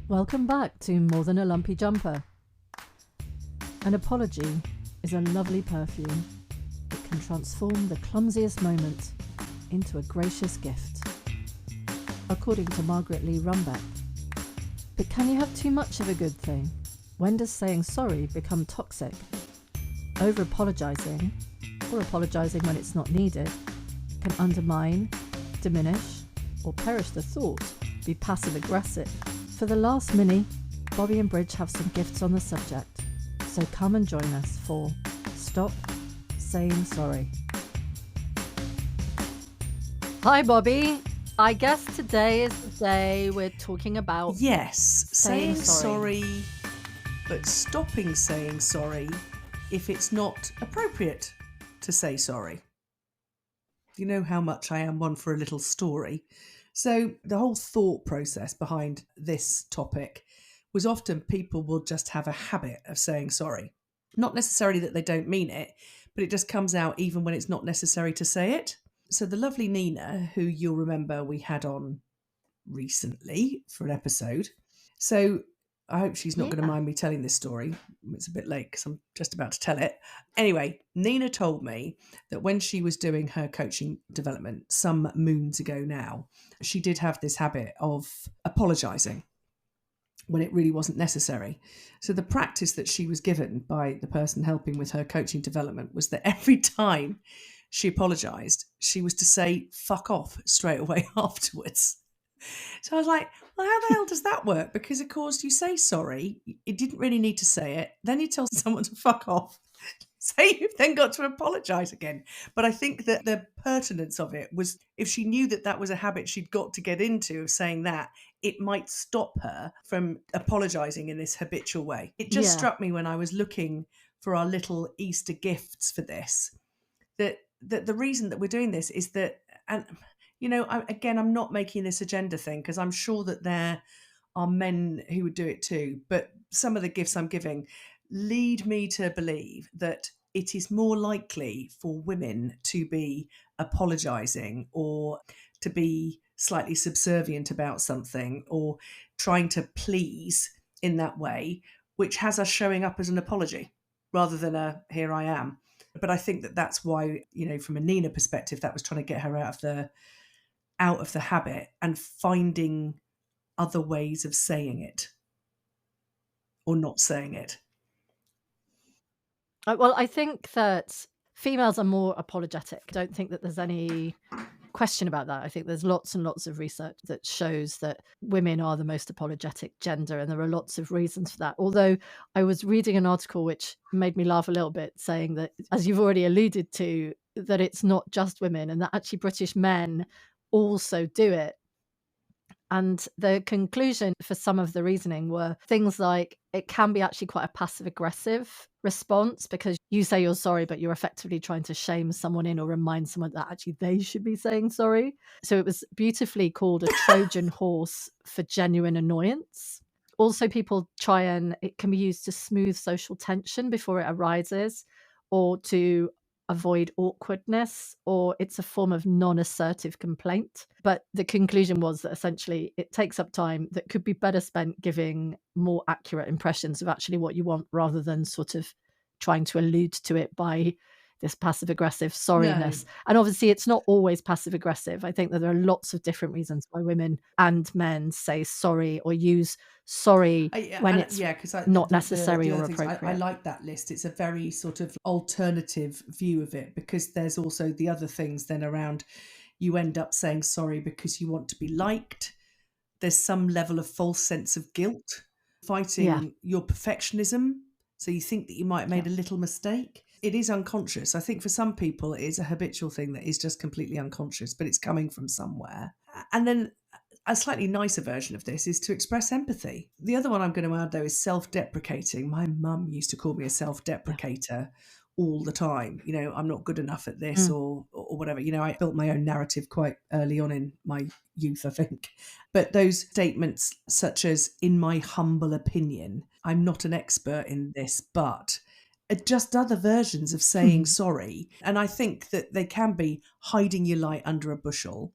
Welcome back to More Than a Lumpy Jumper. An apology is a lovely perfume that can transform the clumsiest moment into a gracious gift, according to Margaret Lee Rumbeck. But can you have too much of a good thing? When does saying sorry become toxic? Over-apologising, or apologising when it's not needed, can undermine, diminish, or perish the thought, be passive-aggressive. For the last mini, Bobby and Bridge have some gifts on the subject, so come and join us for Stop Saying Sorry. Hi Bobby, I guess today is the day we're talking about saying sorry, but stopping saying sorry if it's not appropriate to say sorry. You know how much I am one for a little story. So the whole thought process behind this topic was often people will just have a habit of saying sorry. Not necessarily that they don't mean it, but it just comes out even when it's not necessary to say it. So the lovely Nina, who you'll remember we had on recently for an episode. So I hope she's not going to mind me telling this story. It's a bit late because I'm just about to tell it. Anyway, Nina told me that when she was doing her coaching development some moons ago now, she did have this habit of apologising when it really wasn't necessary. So the practice that she was given by the person helping with her coaching development was that every time she apologised, she was to say fuck off straight away afterwards. So I was like, well, how the hell does that work? Because, of course, you say sorry. You didn't really need to say it. Then you tell someone to fuck off. So you've then got to apologise again. But I think that the pertinence of it was if she knew that that was a habit she'd got to get into of saying that, it might stop her from apologising in this habitual way. It just struck me when I was looking for our little Easter gifts for this, that the reason that we're doing this is that... You know, I'm not making this agenda thing because I'm sure that there are men who would do it too. But some of the gifts I'm giving lead me to believe that it is more likely for women to be apologising or to be slightly subservient about something or trying to please in that way, which has us showing up as an apology rather than a here I am. But I think that that's why, you know, from a Nina perspective, that was trying to get her out of the habit and finding other ways of saying it or not saying it. Well, I think that females are more apologetic. I don't think that there's any question about that. I think there's lots and lots of research that shows that women are the most apologetic gender, and there are lots of reasons for that. Although I was reading an article which made me laugh a little bit, saying that, as you've already alluded to, that it's not just women and that actually British men also do it. And the conclusion for some of the reasoning were things like it can be actually quite a passive-aggressive response because you say you're sorry, but you're effectively trying to shame someone in or remind someone that actually they should be saying sorry. So it was beautifully called a Trojan horse for genuine annoyance. Also, people try and it can be used to smooth social tension before it arises or to avoid awkwardness, or it's a form of non-assertive complaint. But the conclusion was that essentially it takes up time that could be better spent giving more accurate impressions of actually what you want rather than sort of trying to allude to it by this passive-aggressive sorriness. No. And obviously it's not always passive-aggressive. I think that there are lots of different reasons why women and men say sorry or use sorry when it's not necessary or appropriate. I like that list. It's a very sort of alternative view of it because there's also the other things then around you end up saying sorry because you want to be liked. There's some level of false sense of guilt, fighting your perfectionism. So you think that you might have made a little mistake. It is unconscious. I think for some people it is a habitual thing that is just completely unconscious, but it's coming from somewhere. And then a slightly nicer version of this is to express empathy. The other one I'm going to add, though, is self-deprecating. My mum used to call me a self-deprecator all the time. You know, I'm not good enough at this or whatever. You know, I built my own narrative quite early on in my youth, I think. But those statements such as, in my humble opinion, I'm not an expert in this, but... just other versions of saying sorry. And I think that they can be hiding your light under a bushel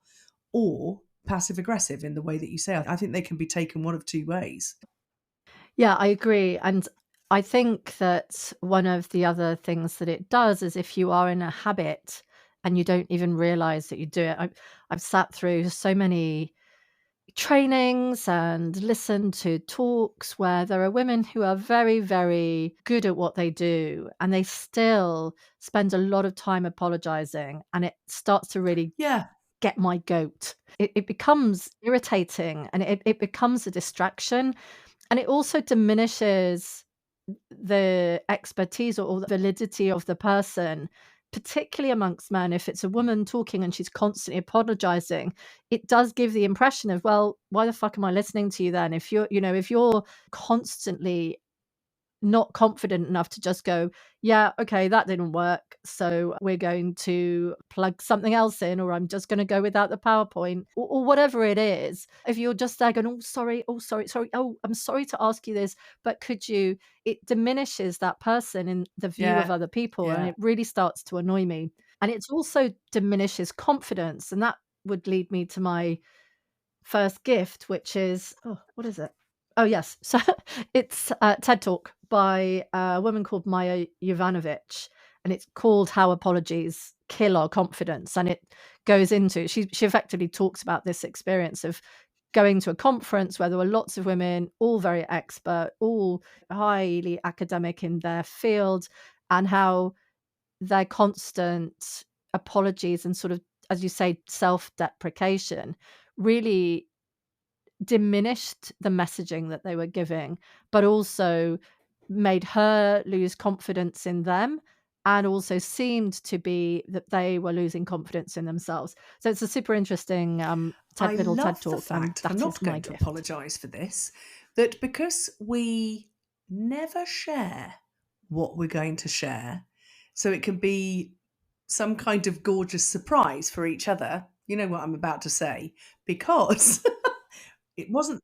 or passive aggressive in the way that you say. I think they can be taken one of two ways. Yeah, I agree. And I think that one of the other things that it does is if you are in a habit and you don't even realize that you do it. I've sat through so many trainings and listened to talks where there are women who are very, very good at what they do, and they still spend a lot of time apologizing, and it starts to really Yeah, get my goat. It becomes irritating, and it becomes a distraction, and it also diminishes the expertise or the validity of the person, particularly amongst men. If it's a woman talking and she's constantly apologizing, it does give the impression of, well, why the fuck am I listening to you then? If you're constantly not confident enough to just go, "Yeah, okay, that didn't work, so we're going to plug something else in, or I'm just gonna go without the PowerPoint," or whatever it is. If you're just there going, oh, sorry, sorry. Oh, I'm sorry to ask you this, but could you" it diminishes that person in the view of yeah, other people, and yeah. it really starts to annoy me. And it also diminishes confidence, and that would lead me to my first gift, which is what is it? Oh, yes. So it's a TED Talk by a woman called Maya Jovanovic, and it's called "How Apologies Kill Our Confidence." And it goes into she effectively talks about this experience of going to a conference where there were lots of women, all very expert, all highly academic in their field, and how their constant apologies and sort of, as you say, self-deprecation really diminished the messaging that they were giving, but also made her lose confidence in them, and also seemed to be that they were losing confidence in themselves. So it's a super interesting, I Little TED love the Talk, and fact, and I'm that not is my going to gift. apologise for this, that because we never share what we're going to share, so it can be some kind of gorgeous surprise for each other. You know what I'm about to say, because it wasn't,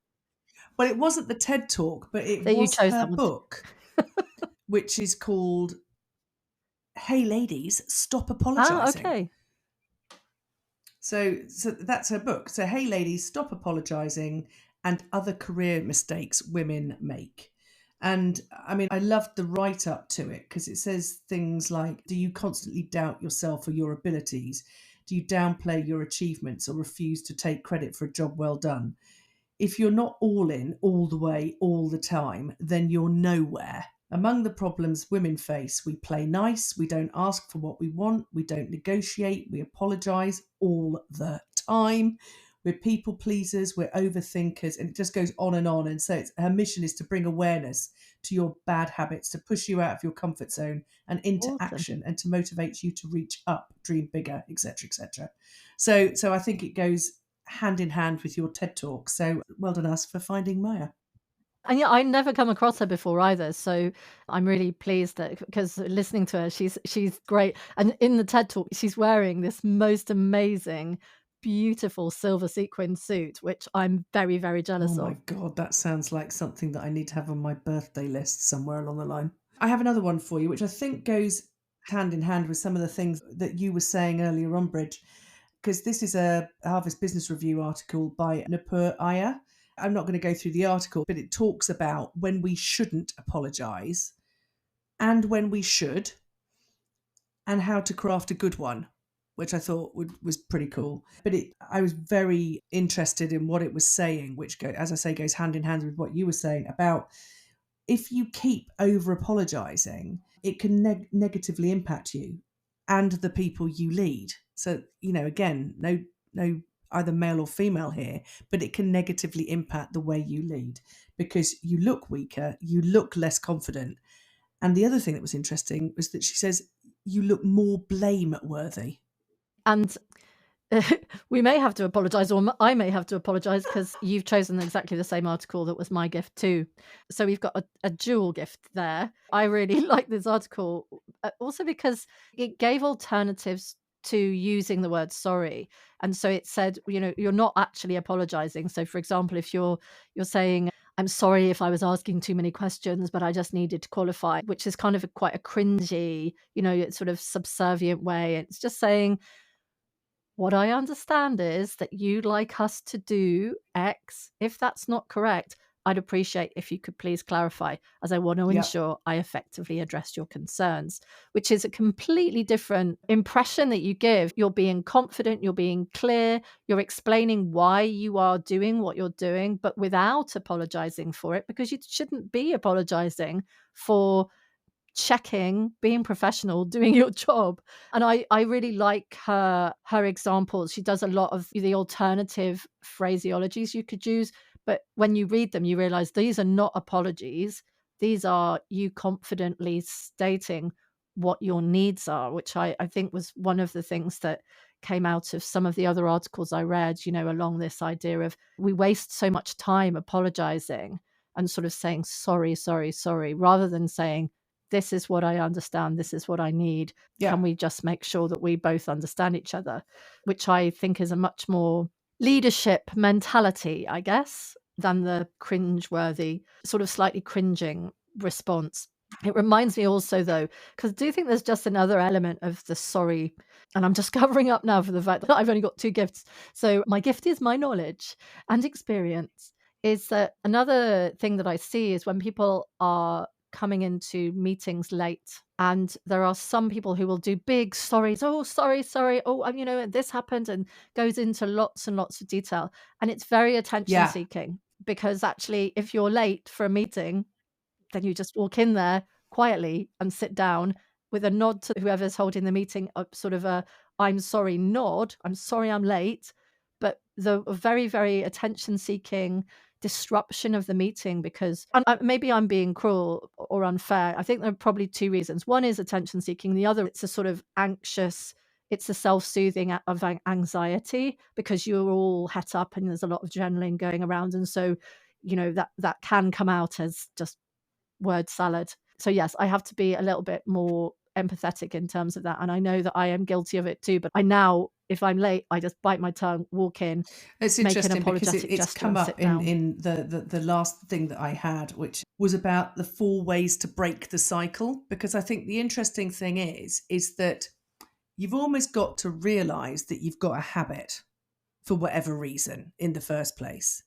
well, it wasn't the TED Talk, but it So you was chose that her one. book, which is called Hey Ladies, Stop Oh, Apologising. okay. So that's her book. So Hey Ladies, Stop Apologising and Other Career Mistakes Women Make. And I mean, I loved the write up to it because it says things like, do you constantly doubt yourself or your abilities? Do you downplay your achievements or refuse to take credit for a job well done? If you're not all in all the way, all the time, then you're nowhere. Among the problems women face, we play nice, we don't ask for what we want, we don't negotiate, we apologise all the time. We're people pleasers, we're overthinkers, and it just goes on and on. And so her mission is to bring awareness to your bad habits, to push you out of your comfort zone and into Awesome. action, and to motivate you to reach up, dream bigger, etc., etc. So I think it goes hand in hand with your TED Talk. So well done us for finding Maya. And yeah, I never come across her before either, so I'm really pleased that because listening to her, she's great, and in the TED Talk, she's wearing this most amazing, beautiful silver sequin suit, which I'm very, very Oh jealous my of. God, that sounds like something that I need to have on my birthday list somewhere along the line. I have another one for you, which I think goes hand in hand with some of the things that you were saying earlier on, Bridge, because this is a Harvard Business Review article by Nupur Iyer. I'm not going to go through the article, but it talks about when we shouldn't apologise and when we should, and how to craft a good one, which I thought was pretty cool. But I was very interested in what it was saying, which, as I say, goes hand in hand with what you were saying about if you keep over apologizing, it can negatively impact you and the people you lead. So, again, no either male or female here, but it can negatively impact the way you lead because you look weaker, you look less confident. And the other thing that was interesting was that she says you look more blame worthy. And we may have to apologise, or I may have to apologise because you've chosen exactly the same article that was my gift too. So we've got a dual gift there. I really like this article, also because it gave alternatives to using the word sorry. And so it said, you're not actually apologising. So for example, if you're saying, I'm sorry if I was asking too many questions, but I just needed to qualify, which is kind of quite a cringy, sort of subservient way. It's just saying, what I understand is that you'd like us to do X. If that's not correct, I'd appreciate if you could please clarify, as I want to Yep. ensure I effectively address your concerns, which is a completely different impression that you give. You're being confident, you're being clear, you're explaining why you are doing what you're doing, but without apologizing for it, because you shouldn't be apologizing for checking, being professional, doing your job. And I really like her examples. She does a lot of the alternative phraseologies you could use, but when you read them, you realize these are not apologies. These are you confidently stating what your needs are, which I think was one of the things that came out of some of the other articles I read, along this idea of we waste so much time apologizing and sort of saying sorry, sorry, sorry, rather than saying, this is what I understand. This is what I need. Yeah. Can we just make sure that we both understand each other? Which I think is a much more leadership mentality, I guess, than the cringeworthy, sort of slightly cringing response. It reminds me also, though, because I do think there's just another element of the sorry. And I'm just covering up now for the fact that I've only got two gifts. So my gift is my knowledge and experience. Is that another thing that I see is when people are coming into meetings late, and there are some people who will do big sorries. Oh, sorry. Oh, this happened, and goes into lots and lots of detail. And it's very attention Yeah. seeking, because actually, if you're late for a meeting, then you just walk in there quietly and sit down with a nod to whoever's holding the meeting, a sort of a I'm sorry nod. I'm sorry I'm late. But the very, very attention seeking disruption of the meeting, because and maybe I'm being cruel or unfair. I think there are probably two reasons. One is attention seeking. The other, it's a sort of anxious, it's a self-soothing of anxiety, because you're all het up and there's a lot of adrenaline going around. And so, that can come out as just word salad. So yes, I have to be a little bit more empathetic in terms of that. And I know that I am guilty of it too. But I now, if I'm late, I just bite my tongue, walk in, It's make an interesting because apologetic it's gesture come and up sit down. in the last thing that I had, which was about the 4 ways to break the cycle. Because I think the interesting thing is that you've almost got to realize that you've got a habit, for whatever reason, in the first place,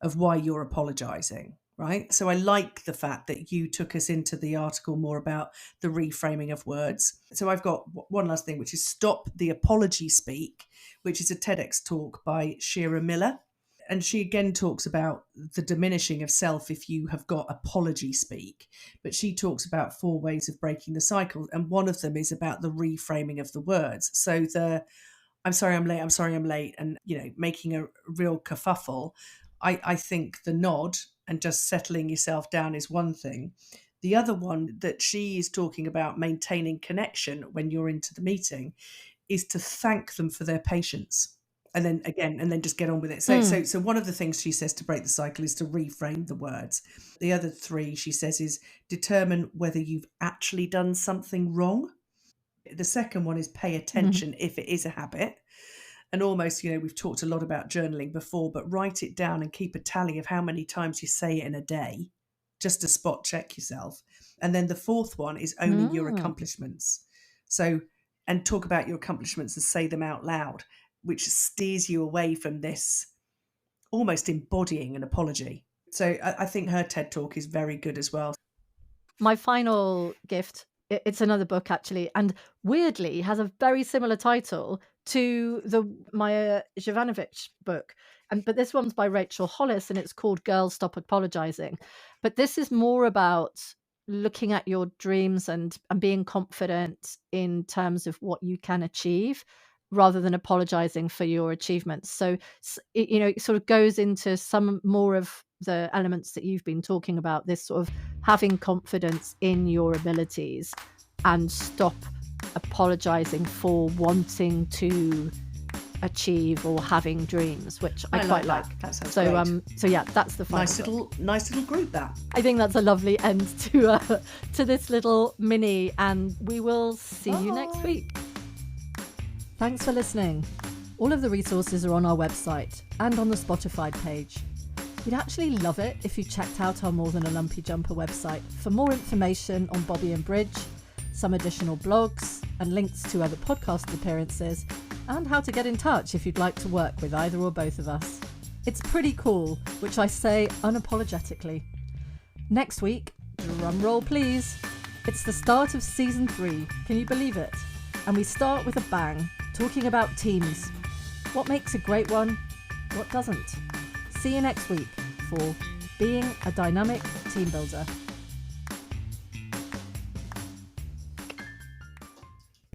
of why you're apologizing. Right. So I like the fact that you took us into the article more about the reframing of words. So I've got one last thing, which is Stop the Apology Speak, which is a TEDx talk by Shira Miller. And she again talks about the diminishing of self if you have got apology speak. But she talks about 4 ways of breaking the cycle. And one of them is about the reframing of the words. So I'm sorry I'm late, and, making a real kerfuffle. I think the nod and just settling yourself down is one thing. The other one that she is talking about, maintaining connection when you're into the meeting, is to thank them for their patience. And then just get on with it. So one of the things she says to break the cycle is to reframe the words. The other 3 she says is determine whether you've actually done something wrong. The second one is pay attention if it is a habit. And almost, we've talked a lot about journaling before, but write it down and keep a tally of how many times you say it in a day, just to spot check yourself. And then the 4th one is owning your accomplishments. So, and talk about your accomplishments and say them out loud, which steers you away from this almost embodying an apology. So I think her TED Talk is very good as well. My final gift, it's another book actually, and weirdly has a very similar title to the Maya Jovanovic book. But this one's by Rachel Hollis, and it's called Girls Stop Apologizing. But this is more about looking at your dreams and being confident in terms of what you can achieve, rather than apologizing for your achievements. So, it sort of goes into some more of the elements that you've been talking about, this sort of having confidence in your abilities and stop apologizing for wanting to achieve or having dreams, which I quite like. That sounds so great. so yeah, that's the final nice little group, that. I think that's a lovely end to this little mini, and we will see you next week. Thanks for listening. All of the resources are on our website and on the Spotify page. We'd actually love it if you checked out our More Than a Lumpy Jumper website for more information on Bobby and Bridge, some additional blogs and links to other podcast appearances, and how to get in touch if you'd like to work with either or both of us. It's pretty cool, which I say unapologetically. Next week, drum roll please, it's the start of season 3, can you believe it? And we start with a bang, talking about teams. What makes a great one? What doesn't? See you next week for Being a Dynamic Team Builder.